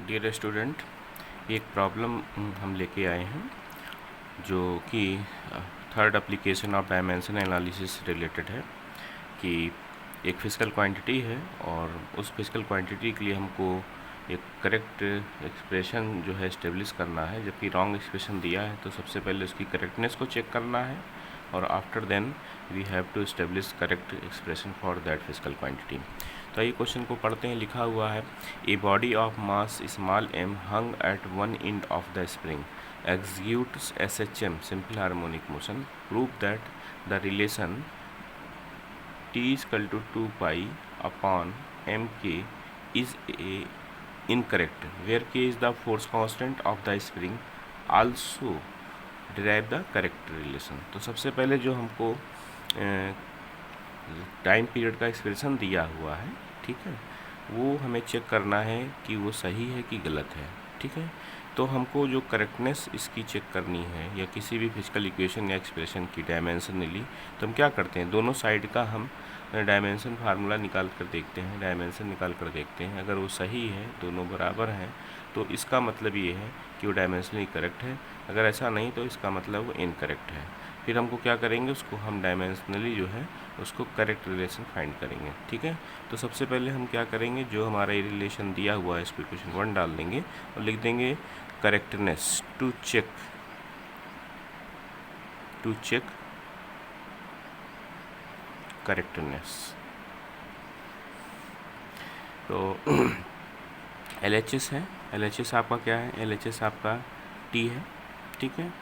Dear student, एक problem हम लेके आए हैं जो कि third application of dimension analysis से रिलेटेड है कि एक फिजिकल क्वांटिटी है और उस फिजिकल क्वांटिटी के लिए हमको एक करेक्ट एक्सप्रेशन जो है इस्टेब्लिश करना है, जबकि रॉन्ग एक्सप्रेशन दिया है तो सबसे पहले उसकी करेक्टनेस को चेक करना है और after then we have to establish correct expression for that physical quantity. तो ये क्वेश्चन को पढ़ते हैं। लिखा हुआ है, a body of mass small m hung at one end of the spring executes SHM simple harmonic motion. Prove that the relation T is equal to 2 pi upon mk is incorrect, where k is the force constant of the spring. Also derive the correct relation. तो सबसे पहले जो हमको time period का expression दिया हुआ है, ठीक है, वो हमें चेक करना है कि वो सही है कि गलत है। ठीक है, तो हमको जो करेक्टनेस इसकी चेक करनी है या किसी भी फिजिकल इक्वेशन या एक्सप्रेशन की डायमेंशनली, तो हम क्या करते हैं, दोनों साइड का हम डायमेंशन फार्मूला निकाल कर देखते हैं, डायमेंशन निकाल कर देखते हैं। अगर वो सही है, दोनों बराबर हैं, तो इसका मतलब ये है कि वो डायमेंशनली करेक्ट है। अगर ऐसा नहीं तो इसका मतलब वो इनकरेक्ट है। फिर हमको क्या करेंगे, उसको हम डायमेंशनली जो है उसको करेक्ट रिलेशन फाइंड करेंगे। ठीक है, तो सबसे पहले हम क्या करेंगे, जो हमारा ये रिलेशन दिया हुआ है इसको इक्वेशन 1 डाल देंगे और लिख देंगे करेक्टनेस टू चेक करेक्टनेस। तो LHS है, LHS आपका क्या है, LHS आपका T है। ठीक है,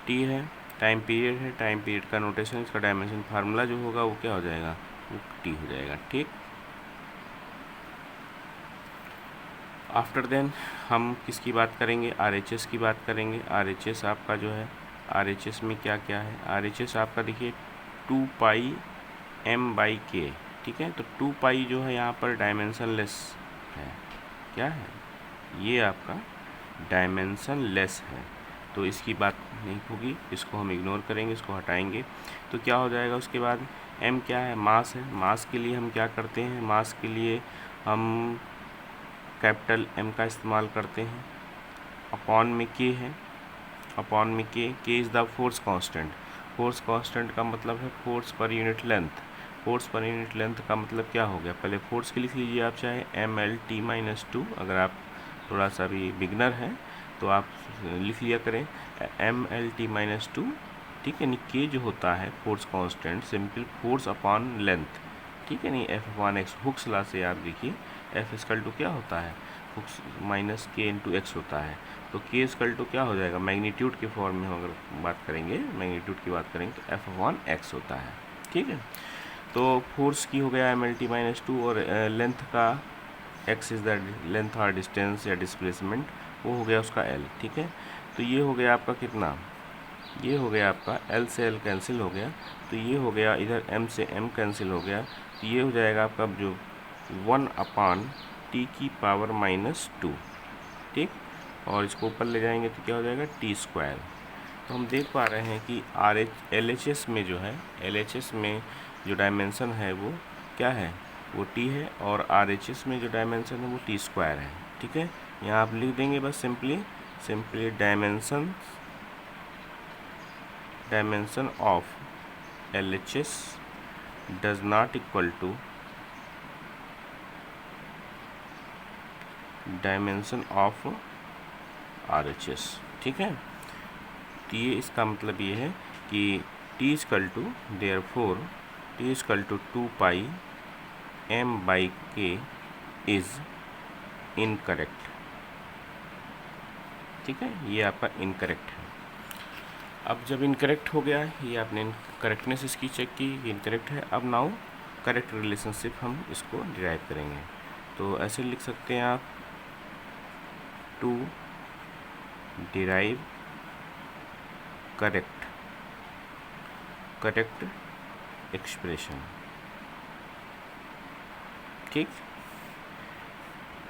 T है, टाइम पीरियड है, टाइम पीरियड का नोटेशन, इसका डायमेंशन फार्मूला जो होगा वो क्या हो जाएगा, वो T हो जाएगा। ठीक, आफ्टर देन हम किसकी बात करेंगे, RHS की बात करेंगे। RHS आपका जो है, RHS में क्या क्या है, RHS आपका देखिए 2 पाई m/k। ठीक है, तो 2 पाई जो है यहाँ पर डायमेंशनलेस है। क्या है, ये आपका डायमेंशनलेस है, तो इसकी बात नहीं होगी, इसको हम इग्नोर करेंगे, इसको हटाएंगे। तो क्या हो जाएगा उसके बाद, m क्या है, मास है। मास के लिए हम क्या करते हैं, मास के लिए हम कैपिटल M का इस्तेमाल करते हैं। अपॉन में k है, अपॉन में k is the force constant. Force constant का मतलब है force per unit length. Force per unit length का मतलब क्या हो गया, पहले फोर्स के लिख लीजिए आप, चाहे mLT-2। अगर आप थोड़ा सा भी बिगनर हैं तो आप लिख लिया करें mLT-2। ठीक है, नहीं k जो होता है force constant, simple force upon length. ठीक है, नहीं F/x हुक्स लॉ से आप देखिए F इक्वल टू क्या होता है, Hooke's minus k into x होता है। तो k इक्वल टू क्या हो जाएगा, मैग्नीट्यूड के फॉर्म में अगर बात करेंगे, मैग्नीट्यूड की बात करेंगे तो F/x होता है। ठीक है, तो फोर्स की हो गया mLT-2 और लेंथ का x इज़ द लेंथ और डिस्टेंस या डिस्प्लेसमेंट, वो हो गया उसका l। ठीक है, तो ये हो गया आपका कितना, ये हो गया आपका l से l कैंसिल हो गया, तो ये हो गया इधर m से m कैंसिल हो गया, तो ये हो जाएगा आपका जो 1/t⁻²। ठीक, और इसको ऊपर ले जाएंगे तो क्या हो जाएगा, t²। तो हम देख पा रहे हैं कि LHS में जो है, LHS में जो डायमेंशन है वो क्या है, वो t है, और RHS में जो डायमेंशन है वो t² है। ठीक है, यहाँ आप लिख देंगे बस simply dimension of LHS does not equal to dimension of RHS। ठीक है, तो ये इसका मतलब ये है कि T equal to, therefore T equal to 2 pi m/k is incorrect. ठीक है, ये आपका इनकरेक्ट है। अब जब इनकरेक्ट हो गया है, ये आपने करेक्टनेस इसकी चेक की, इनकरेक्ट है। अब नाउ करेक्ट रिलेशनशिप हम इसको डिराइव करेंगे। तो ऐसे लिख सकते हैं आप, टू डिराइव करेक्ट एक्सप्रेशन। ठीक,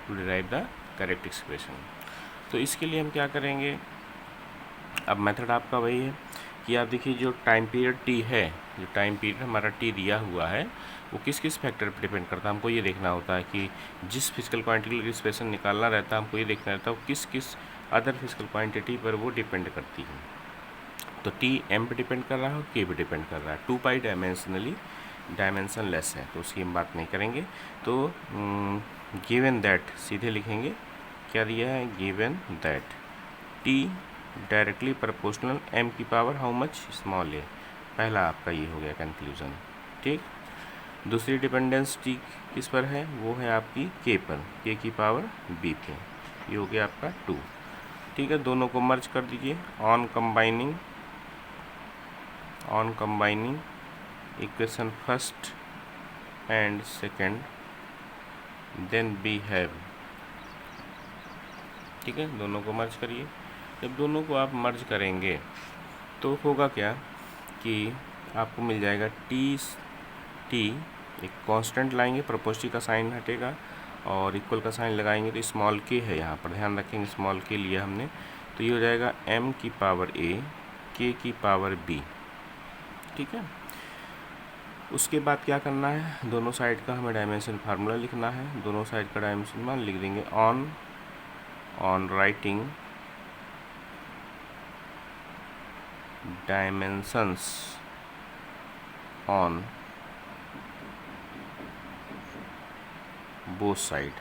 to derive the correct expression. तो इसके लिए हम क्या करेंगे, अब मेथड आपका वही है कि आप देखिए जो टाइम पीरियड टी है, जो टाइम पीरियड हमारा टी दिया हुआ है वो किस किस फैक्टर पर डिपेंड करता है। हमको ये देखना होता है कि जिस फिजिकल क्वांटिटी की एक्सप्रेशन निकालना रहता है हमको ये देखना रहता है वो किस किस अदर फिजिकल क्वांटिटी पर वो डिपेंड करती है। तो टी एम पे डिपेंड कर रहा है और के पे डिपेंड कर रहा है। 2 पाई डायमेंशनली डायमेंशनलेस है तो उसकी हम बात नहीं करेंगे। तो गिवन दैट सीधे लिखेंगे, क्या दिया है, given that T directly proportional M की पावर हाउ मच स्मॉल है। पहला आपका ये हो गया कंक्लूजन, ठीक। दूसरी डिपेंडेंस टी किस पर है, वो है आपकी के पर, के की पावर बी पे। ये हो गया आपका 2, ठीक है। दोनों को मर्ज कर दीजिए on combining equation first and second, then we have, ठीक है। दोनों को मर्ज करिए। जब दोनों को आप मर्ज करेंगे तो होगा क्या कि आपको मिल जाएगा टी एक कांस्टेंट लाएंगे, प्रोपोर्शनल का साइन हटेगा और इक्वल का साइन लगाएंगे तो स्मॉल के है, यहाँ पर ध्यान रखेंगे स्मॉल के लिया हमने, तो ये हो जाएगा m की पावर a k की पावर b, ठीक है। उसके बाद क्या करना है, दोनों साइड का हमें डायमेंशन फार्मूला लिखना है। दोनों साइड का डायमेंशन मान लिख देंगे on writing dimensions on both side,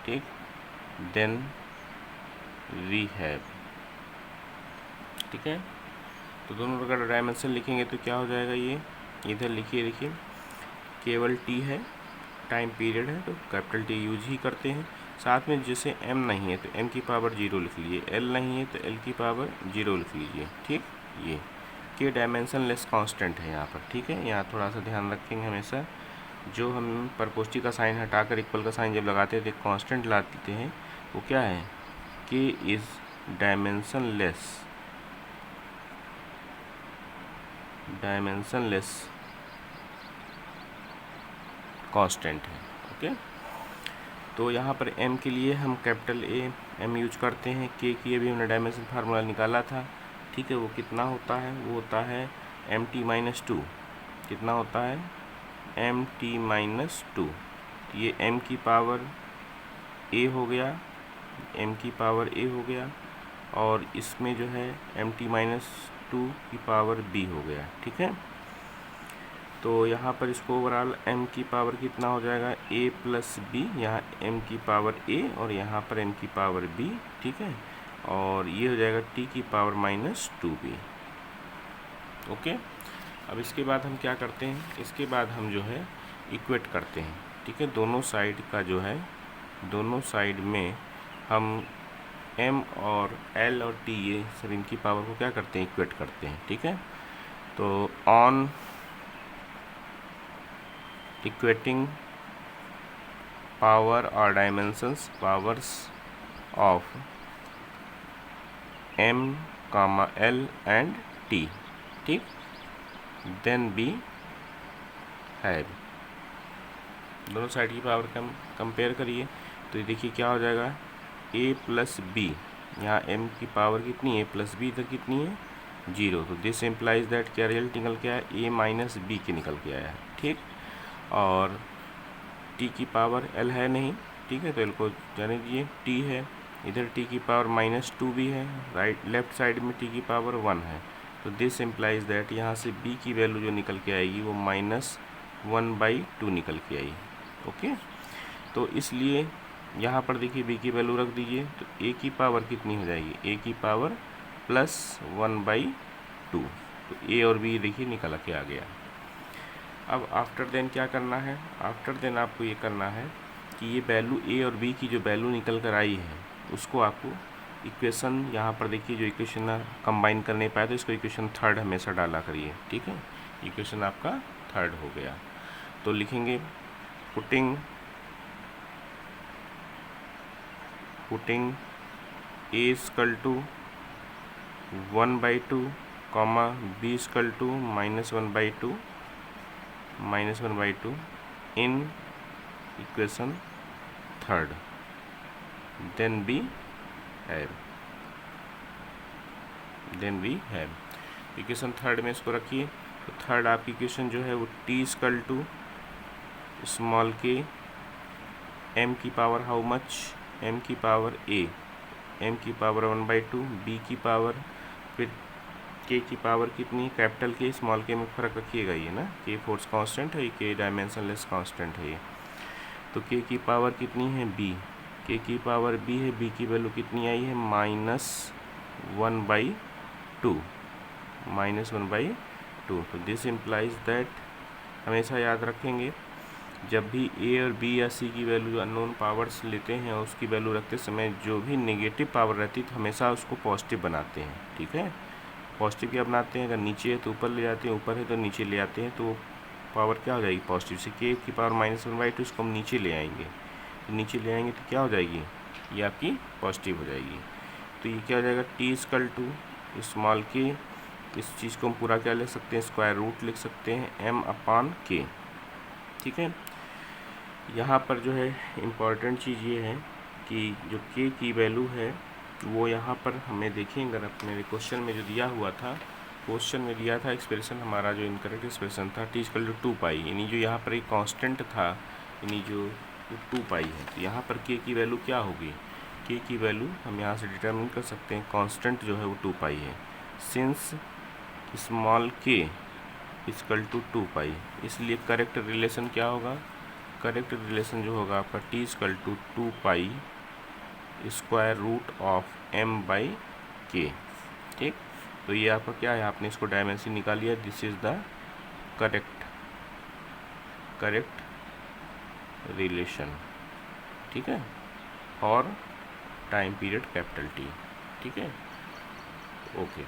ठीक, देन वी हैव, ठीक है। तो दोनों प्रकार का डायमेंशन लिखेंगे तो क्या हो जाएगा, ये इधर लिखिए, देखिए केवल टी है, टाइम पीरियड है तो कैपिटल टी यूज ही करते हैं। साथ में जैसे m नहीं है तो m की पावर 0 लिख लीजिए, l नहीं है तो l की पावर 0 लिख लीजिए, ठीक। ये के डायमेंशन लेस कांस्टेंट है यहाँ पर, ठीक है। यहाँ थोड़ा सा ध्यान रखेंगे हमेशा, जो हम प्रपोस्टी का साइन हटाकर इक्वल का साइन जब लगाते हैं तो कांस्टेंट लाते हैं, वो क्या है, के इज़ डायमेंशनलेस कांस्टेंट है, ओके। तो यहाँ पर m के लिए हम कैपिटल A m यूज करते हैं। k की अभी हमने डायमेंशन फार्मूला निकाला था, ठीक है। वो कितना होता है, वो होता है mt-2, कितना होता है, mt-2। ये m की पावर a हो गया, m की पावर a हो गया और इसमें जो है mt-2 की पावर b हो गया, ठीक है। तो यहाँ पर इसको ओवरऑल m की पावर कितना हो जाएगा, a प्लस b, यहाँ m की पावर a और यहाँ पर m की पावर b, ठीक है। और ये हो जाएगा t की पावर -2b, ओके। अब इसके बाद हम क्या करते हैं, इसके बाद हम जो है इक्वेट करते हैं, ठीक है। दोनों साइड का जो है, दोनों साइड में हम m और l और t, ये सब इनकी पावर को क्या करते हैं, इक्वेट करते हैं, ठीक है। तो ऑन इक्वेटिंग पावर और dimensions powers of m, l and t, ठीक, देन बी हैव, दोनों साइड की पावर कंपेयर करिए तो ये देखिए क्या हो जाएगा, a प्लस बी, यहाँ m की पावर कितनी है प्लस b, इधर कितनी है 0, तो दिस इम्प्लाइज दैट क्या रिजल्ट निकल के आया, a माइनस बी के निकल के आया है, ठीक। और t की पावर l है नहीं, ठीक है, तो l को जाने दीजिए, t है, इधर t की पावर -2 भी है, राइट लेफ्ट साइड में t की पावर 1 है, तो दिस इम्प्लाइज दैट यहाँ से b की वैल्यू जो निकल के आएगी वो -1/2 निकल के आई, ओके। तो इसलिए यहाँ पर देखिए b की वैल्यू रख दीजिए तो a की पावर कितनी हो जाएगी, a की पावर +1/2, तो a और b देखिए निकल के आ गया। अब आफ्टर देन क्या करना है, आफ्टर देन आपको ये करना है कि ये वैल्यू a और b की जो वैल्यू निकल कर आई है उसको आपको इक्वेशन, यहाँ पर देखिए जो इक्वेशन कंबाइन कर नहीं पाया तो इसको इक्वेशन थर्ड हमेशा डाला करिए, ठीक है। इक्वेशन आपका थर्ड हो गया, तो लिखेंगे putting a equal to 1/2, b equal to -1/2 in equation third, then we have, equation third में इसको रखिए। तो थर्ड आपकी इक्वेशन जो है वो टी इक्वल टू स्मॉल के एम की पावर हाउ मच, एम की पावर ए, एम की पावर 1/2, बी की पावर, फिर के की पावर कितनी, कैपिटल के स्मॉल के में फ़र्क रखिएगा ये ना, के फोर्स कांस्टेंट है, के डायमेंशनलेस कांस्टेंट है ये। तो के की पावर कितनी है बी, के की पावर बी है, बी की वैल्यू कितनी आई है -1/2, -1/2। तो दिस इम्प्लाइज दैट, हमेशा याद रखेंगे जब भी ए और बी या सी की वैल्यू अननोन पावर्स लेते हैं और उसकी वैल्यू रखते समय जो भी नेगेटिव पावर रहती है तो हमेशा उसको पॉजिटिव बनाते हैं, ठीक है। पॉजिटिव क्या बनाते हैं, अगर नीचे है तो ऊपर ले जाते हैं, ऊपर है तो नीचे ले आते हैं, तो पावर क्या हो जाएगी पॉजिटिव से, के की पावर -1/2, इसको हम नीचे ले आएंगे, तो नीचे ले आएंगे तो क्या हो जाएगी, ये आपकी पॉजिटिव हो जाएगी। तो ये क्या हो जाएगा, टी इक्वल टू स्मॉल के, इस चीज़ को हम पूरा क्या ले सकते हैं, स्क्वायर रूट लिख सकते हैं m/k, ठीक है। यहाँ पर जो है इम्पॉर्टेंट चीज़ ये है कि जो k की वैल्यू है वो यहाँ पर हमें देखें, अगर मेरे क्वेश्चन में जो दिया हुआ था, क्वेश्चन में दिया था एक्सप्रेशन, हमारा जो इनकरेक्ट एक्सप्रेशन था टी इक्वल टू 2π, यानी जो यहाँ पर एक कांस्टेंट था, यानी जो 2π है, तो यहाँ पर k की वैल्यू क्या होगी, k की वैल्यू हम यहाँ से डिटरमिन कर सकते हैं, कांस्टेंट जो है वो 2π है, since small k equal to 2π, इसलिए करेक्ट रिलेशन क्या होगा, करेक्ट रिलेशन जो होगा आपका T equal to 2π square root of m/k, ठीक। तो ये आपका क्या है, आपने इसको डायमेंशन निकाल लिया, this is the correct relation, ठीक है, और टाइम पीरियड कैपिटल T, ठीक है, ओके।